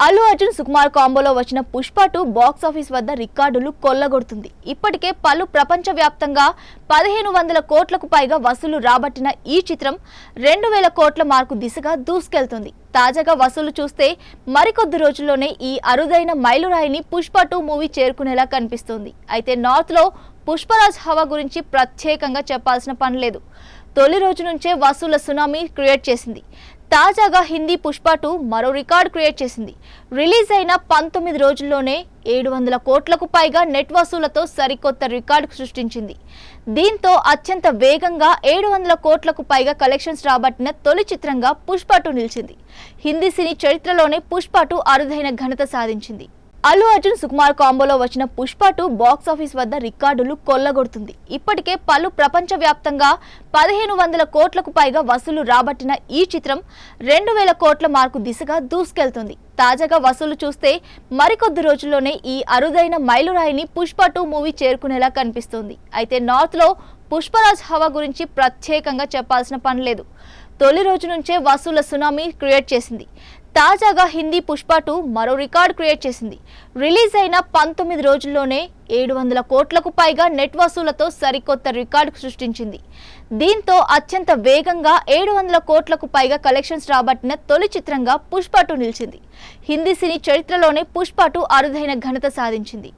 అల్లు అర్జున్ సుకుమార్ కాంబోలో వచ్చిన Pushpa 2 box office వద్ద రికార్డులు కొల్లగొడుతుంది. ఇప్పటికే పలు ప్రపంచవ్యాప్తంగా 1500 కోట్లకు పైగా వసూలు రాబట్టిన ఈ చిత్రం 2000 కోట్ల మార్కు దిశగా దూసుకెళ్తుంది. తాజాగా వసూలు చూస్తే మరికొద్ది రోజుల్లోనే ఈ అరుదైన మైలురాయిని పుష్ప 2 మూవీ చేరుకునేలా కనిపిస్తోంది. అయితే నార్త్ లో పుష్పరాజ్ హవా గురించి ప్రత్యేకంగా చెప్పాల్సిన పని లేదు. తొలి రోజు నుంచే వసూళ్ల సునామీ క్రియేట్ చేసింది. తాజాగా హిందీ పుష్ప 2 మరో రికార్డ్ క్రియేట్ చేసింది. రిలీజ్ అయిన 19 రోజుల్లోనే 700 కోట్లకు పైగా నెట్ వసూలతో సరికొత్త రికార్డు సృష్టించింది. దీంతో అత్యంత వేగంగా 700 కోట్లకు పైగా కలెక్షన్స్ రాబట్టిన తొలి చిత్రంగా పుష్ప 2 నిలిచింది. హిందీ సినీ చరిత్రలోనే పుష్ప 2 అరుదైన ఘనత సాధించింది. అల్లు అర్జున్ సుకుమార్ కాంబోలో వచ్చిన పుష్ప 2 బాక్స్ ఆఫీస్ వద్ద రికార్డులు కొల్లగొడుతుంది. ఇప్పటికే పలు ప్రపంచవ్యాప్తంగా 1500 కోట్లకు పైగా వసూలు రాబట్టిన ఈ చిత్రం 2000 కోట్ల మార్కు దిశగా దూసుకెళ్తుంది. తాజాగా వసూలు చూస్తే మరికొద్ది రోజుల్లోనే ఈ అరుదైన మైలురాయిని పుష్ప 2 మూవీ చేరుకునేలా కనిపిస్తోంది. అయితే నార్త్ లో పుష్పరాజ్ హవా గురించి ప్రత్యేకంగా చెప్పాల్సిన పని లేదు. తొలి రోజు నుంచే వసూళ్ల సునామీ క్రియేట్ చేసింది. తాజాగా హిందీ పుష్ప 2 మరో రికార్డ్ క్రియేట్ చేసింది. రిలీజ్ అయిన 19 రోజుల్లోనే 700 కోట్లకు పైగా నెట్ వసూలతో సరికొత్త రికార్డు సృష్టించింది. దీంతో అత్యంత వేగంగా 700 కోట్లకు పైగా కలెక్షన్స్ రాబట్టిన తొలి చిత్రంగా పుష్ప 2 నిలిచింది. హిందీ సినీ చరిత్రలోనే పుష్ప 2 అరుదైన ఘనత సాధించింది.